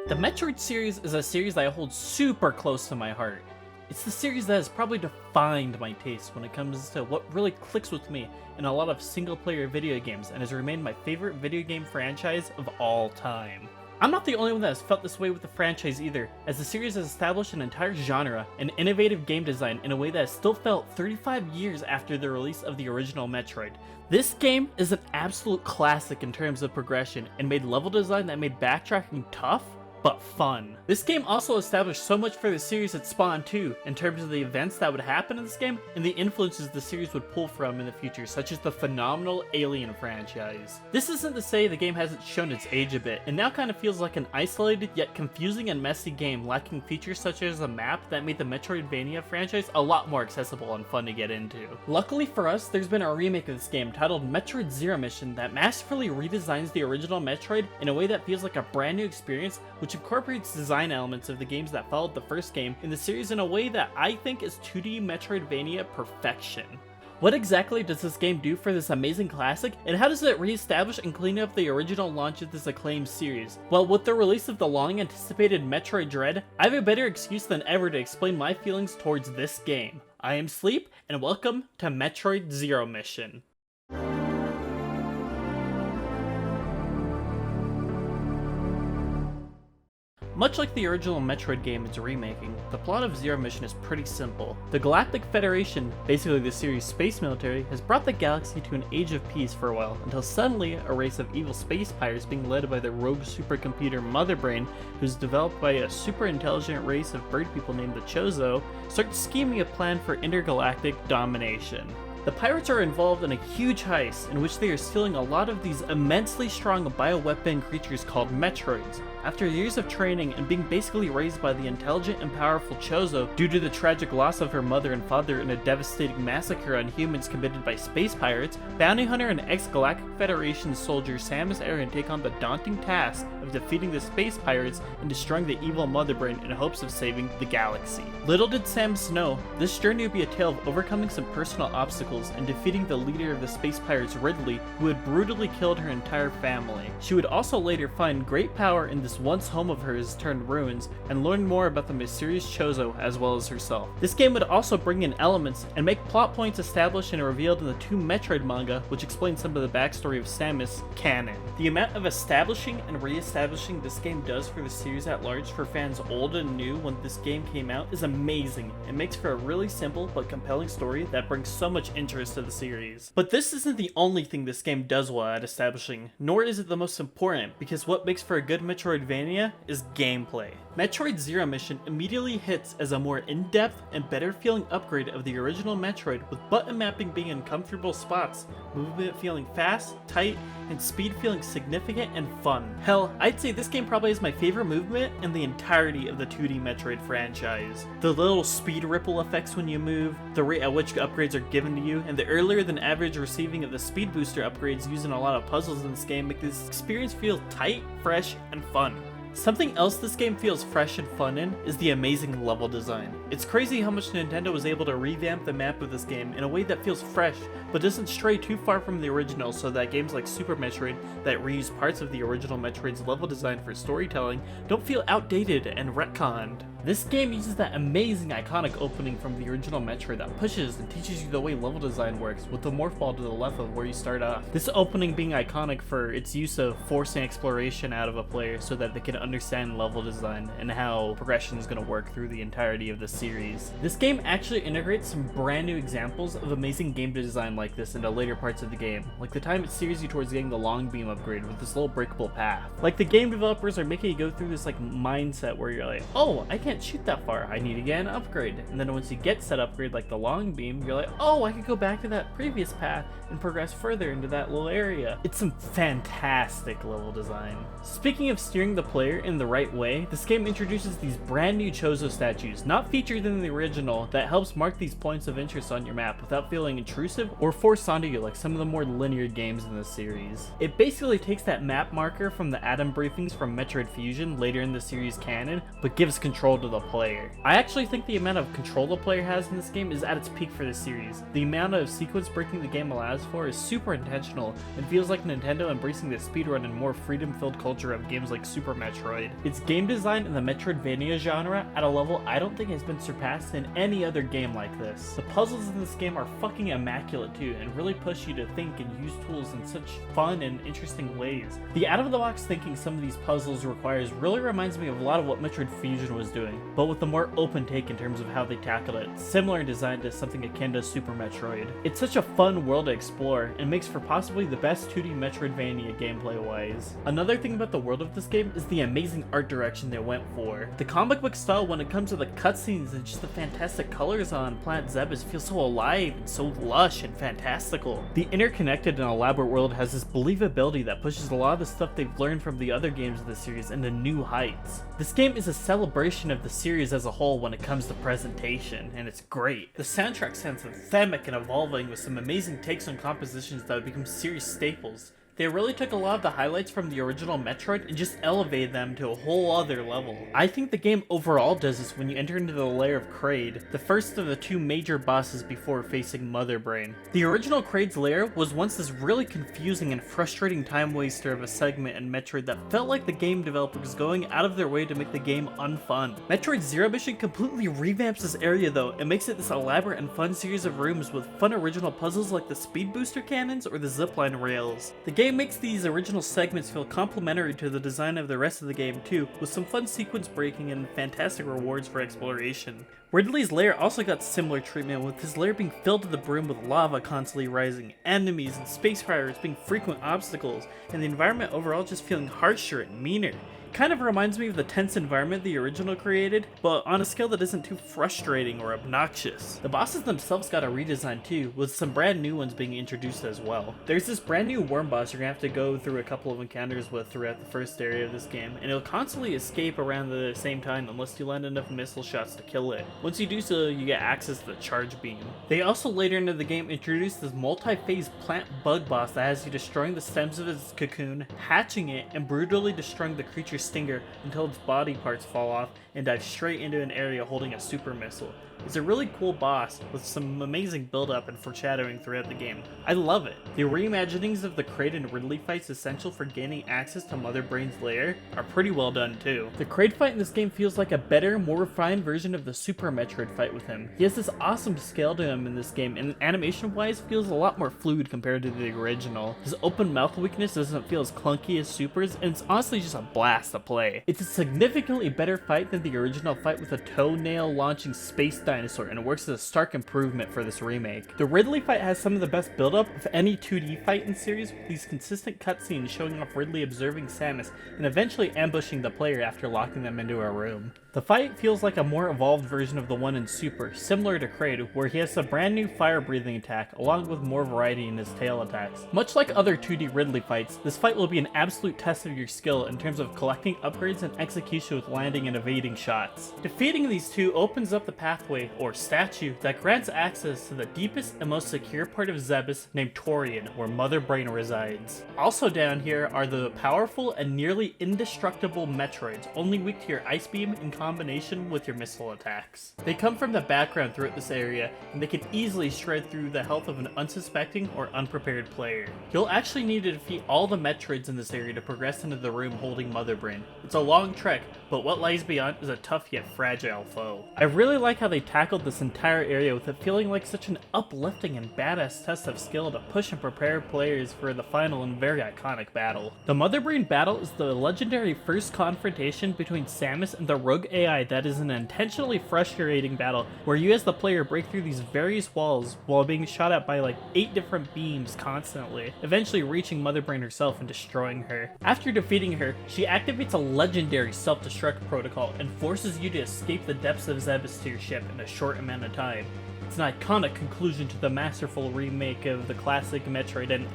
The Metroid series is a series that I hold super close to my heart. It's the series that has probably defined my taste when it comes to what really clicks with me in a lot of single-player video games and has remained my favorite video game franchise of all time. I'm not the only one that has felt this way with the franchise either, as the series has established an entire genre and innovative game design in a way that has still felt 35 years after the release of the original Metroid. This game is an absolute classic in terms of progression and made level design that made backtracking tough, but fun. This game also established so much for the series it spawned too, in terms of the events that would happen in this game and the influences the series would pull from in the future, such as the phenomenal Alien franchise. This isn't to say the game hasn't shown its age a bit, and now kind of feels like an isolated yet confusing and messy game lacking features such as a map that made the Metroidvania franchise a lot more accessible and fun to get into. Luckily for us, there's been a remake of this game titled Metroid Zero Mission that masterfully redesigns the original Metroid in a way that feels like a brand new experience, which incorporates design elements of the games that followed the first game in the series in a way that I think is 2D Metroidvania perfection. What exactly does this game do for this amazing classic, and how does it re-establish and clean up the original launch of this acclaimed series? Well, with the release of the long-anticipated Metroid Dread, I have a better excuse than ever to explain my feelings towards this game. I am Sleep, and welcome to Metroid Zero Mission. Much like the original Metroid game it's remaking, the plot of Zero Mission is pretty simple. The Galactic Federation, basically the series' space military, has brought the galaxy to an age of peace for a while, until suddenly a race of evil space pirates being led by the rogue supercomputer Motherbrain, who's developed by a super intelligent race of bird people named the Chozo, starts scheming a plan for intergalactic domination. The pirates are involved in a huge heist in which they are stealing a lot of these immensely strong bioweapon creatures called Metroids. After years of training and being basically raised by the intelligent and powerful Chozo due to the tragic loss of her mother and father in a devastating massacre on humans committed by space pirates, bounty hunter and ex-Galactic Federation soldier Samus Aran take on the daunting task of defeating the space pirates and destroying the evil Motherbrain in hopes of saving the galaxy. Little did Samus know, this journey would be a tale of overcoming some personal obstacles and defeating the leader of the space pirates, Ridley, who had brutally killed her entire family. She would also later find great power in this once home of hers turned ruins and learn more about the mysterious Chozo as well as herself. This game would also bring in elements and make plot points established and revealed in the two Metroid manga, which explain some of the backstory of Samus, canon. The amount of establishing and re-establishing this game does for the series at large for fans old and new when this game came out is amazing. It makes for a really simple but compelling story that brings so much interest to the series. But this isn't the only thing this game does well at establishing, nor is it the most important, because what makes for a good Metroidvania is gameplay. Metroid Zero Mission immediately hits as a more in-depth and better feeling upgrade of the original Metroid, with button mapping being in comfortable spots, movement feeling fast, tight, and speed feeling significant and fun. Hell, I'd say this game probably is my favorite movement in the entirety of the 2D Metroid franchise. The little speed ripple effects when you move, the rate at which upgrades are given to you, and the earlier than average receiving of the speed booster upgrades used in a lot of puzzles in this game make this experience feel tight, fresh, and fun. Something else this game feels fresh and fun in is the amazing level design. It's crazy how much Nintendo was able to revamp the map of this game in a way that feels fresh, but doesn't stray too far from the original, so that games like Super Metroid that reuse parts of the original Metroid's level design for storytelling don't feel outdated and retconned. This game uses that amazing iconic opening from the original Metroid that pushes and teaches you the way level design works, with the morph ball to the left of where you start off. This opening being iconic for its use of forcing exploration out of a player so that they can understand level design and how progression is going to work through the entirety of the series. This game actually integrates some brand new examples of amazing game design like this into later parts of the game, like the time it steers you towards getting the long beam upgrade with this little breakable path. Like the game developers are making you go through this like mindset where you're like, oh, I can't shoot that far, I need to get an upgrade. And then once you get said upgrade like the long beam, you're like, oh, I could go back to that previous path and progress further into that little area. It's some fantastic level design. Speaking of steering the player in the right way, this game introduces these brand new Chozo statues, not featured in the original, that helps mark these points of interest on your map without feeling intrusive or forced onto you like some of the more linear games in this series. It basically takes that map marker from the Atom briefings from Metroid Fusion later in the series canon, but gives control to to the player. I actually think the amount of control the player has in this game is at its peak for this series. The amount of sequence breaking the game allows for is super intentional and feels like Nintendo embracing the speedrun and more freedom-filled culture of games like Super Metroid. Its game design in the Metroidvania genre at a level I don't think has been surpassed in any other game like this. The puzzles in this game are fucking immaculate too, and really push you to think and use tools in such fun and interesting ways. The out-of-the-box thinking some of these puzzles requires really reminds me of a lot of what Metroid Fusion was doing, but with a more open take in terms of how they tackled it, similar in design to something akin to Super Metroid. It's such a fun world to explore, and makes for possibly the best 2D Metroidvania gameplay-wise. Another thing about the world of this game is the amazing art direction they went for. The comic book style when it comes to the cutscenes and just the fantastic colors on Planet Zebes feels so alive and so lush and fantastical. The interconnected and elaborate world has this believability that pushes a lot of the stuff they've learned from the other games of the series into new heights. This game is a celebration of the series as a whole when it comes to presentation, and it's great. The soundtrack sounds anthemic and evolving with some amazing takes on compositions that would become series staples. They really took a lot of the highlights from the original Metroid and just elevated them to a whole other level. I think the game overall does this when you enter into the lair of Kraid, the first of the two major bosses before facing Mother Brain. The original Kraid's lair was once this really confusing and frustrating time waster of a segment in Metroid that felt like the game developers going out of their way to make the game unfun. Metroid Zero Mission completely revamps this area though and makes it this elaborate and fun series of rooms with fun original puzzles like the speed booster cannons or the zipline rails. The game makes these original segments feel complementary to the design of the rest of the game too, with some fun sequence breaking and fantastic rewards for exploration. Ridley's lair also got similar treatment, with his lair being filled to the brim with lava constantly rising, enemies and space pirates being frequent obstacles, and the environment overall just feeling harsher and meaner. Kind of reminds me of the tense environment the original created, but on a scale that isn't too frustrating or obnoxious. The bosses themselves got a redesign too, with some brand new ones being introduced as well. There's this brand new worm boss you're gonna have to go through a couple of encounters with throughout the first area of this game, and it'll constantly escape around the same time unless you land enough missile shots to kill it. Once you do so, you get access to the charge beam. They also later into the game introduced this multi-phase plant bug boss that has you destroying the stems of its cocoon, hatching it, and brutally destroying the creature's stinger until its body parts fall off and dive straight into an area holding a super missile. It's a really cool boss with some amazing build-up and foreshadowing throughout the game. I love it. The reimaginings of the Kraid and Ridley fights essential for gaining access to Mother Brain's lair are pretty well done too. The Kraid fight in this game feels like a better, more refined version of the Super Metroid fight with him. He has this awesome scale to him in this game, and animation-wise feels a lot more fluid compared to the original. His open mouth weakness doesn't feel as clunky as Super's, and it's honestly just a blast to play. It's a significantly better fight than the original fight with a toenail-launching space dinosaur, and it works as a stark improvement for this remake. The Ridley fight has some of the best build-up of any 2D fight in the series, with these consistent cutscenes showing off Ridley observing Samus and eventually ambushing the player after locking them into a room. The fight feels like a more evolved version of the one in Super, similar to Kraid, where he has a brand new fire-breathing attack, along with more variety in his tail attacks. Much like other 2D Ridley fights, this fight will be an absolute test of your skill in terms of collecting upgrades and execution with landing and evading shots. Defeating these two opens up the pathway, or statue, that grants access to the deepest and most secure part of Zebes named Torian, where Mother Brain resides. Also down here are the powerful and nearly indestructible Metroids, only weak to your Ice Beam in combination with your missile attacks. They come from the background throughout this area, and they can easily shred through the health of an unsuspecting or unprepared player. You'll actually need to defeat all the Metroids in this area to progress into the room holding Mother Brain. It's a long trek, but what lies beyond is a tough yet fragile foe. I really like how they tackled this entire area with it feeling like such an uplifting and badass test of skill to push and prepare players for the final and very iconic battle. The Mother Brain battle is the legendary first confrontation between Samus and the rogue AI that is an intentionally frustrating battle where you as the player break through these various walls while being shot at by like 8 different beams constantly, eventually reaching Mother Brain herself and destroying her. After defeating her, she activates a legendary self-destruct protocol and forces you to escape the depths of Zebes to your ship in a short amount of time. It's an iconic conclusion to the masterful remake of the classic Metroid, and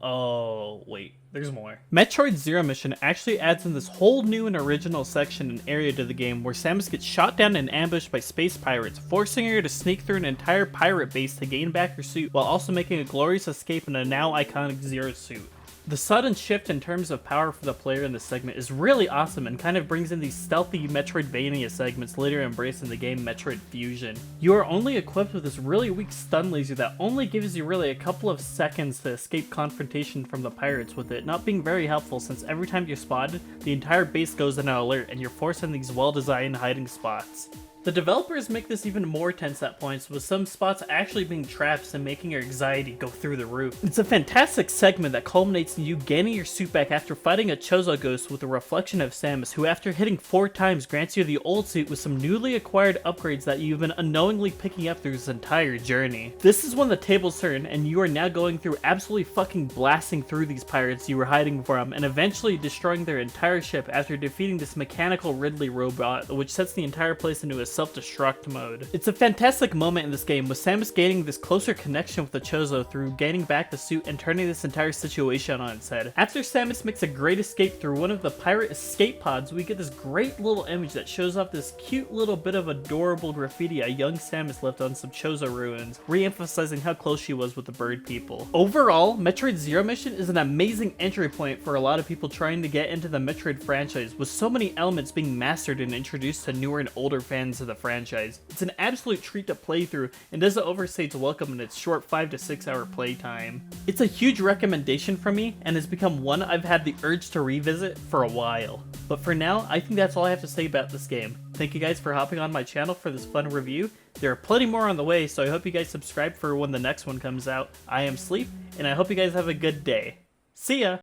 oh wait, there's more. Metroid Zero Mission actually adds in this whole new and original section and area to the game where Samus gets shot down and ambushed by space pirates, forcing her to sneak through an entire pirate base to gain back her suit while also making a glorious escape in a now iconic Zero suit. The sudden shift in terms of power for the player in this segment is really awesome and kind of brings in these stealthy Metroidvania segments later embraced in the game Metroid Fusion. You are only equipped with this really weak stun laser that only gives you really a couple of seconds to escape confrontation from the pirates, with it not being very helpful since every time you're spotted, the entire base goes into alert and you're forced in these well-designed hiding spots. The developers make this even more tense at points, with some spots actually being traps and making your anxiety go through the roof. It's a fantastic segment that culminates in you gaining your suit back after fighting a Chozo ghost with a reflection of Samus, who after hitting 4 times grants you the old suit with some newly acquired upgrades that you've been unknowingly picking up through this entire journey. This is when the tables turn and you are now going through absolutely fucking blasting through these pirates you were hiding from and eventually destroying their entire ship after defeating this mechanical Ridley robot, which sets the entire place into a self-destruct mode. It's a fantastic moment in this game, with Samus gaining this closer connection with the Chozo through gaining back the suit and turning this entire situation on its head. After Samus makes a great escape through one of the pirate escape pods, we get this great little image that shows off this cute little bit of adorable graffiti a young Samus left on some Chozo ruins, re-emphasizing how close she was with the bird people. Overall, Metroid Zero Mission is an amazing entry point for a lot of people trying to get into the Metroid franchise, with so many elements being mastered and introduced to newer and older fans of the franchise. It's an absolute treat to play through and doesn't overstay its welcome in its short 5 to 6 hour playtime. It's a huge recommendation from me and has become one I've had the urge to revisit for a while. But for now, I think that's all I have to say about this game. Thank you guys for hopping on my channel for this fun review. There are plenty more on the way, so I hope you guys subscribe for when the next one comes out. I am Sleep, and I hope you guys have a good day. See ya!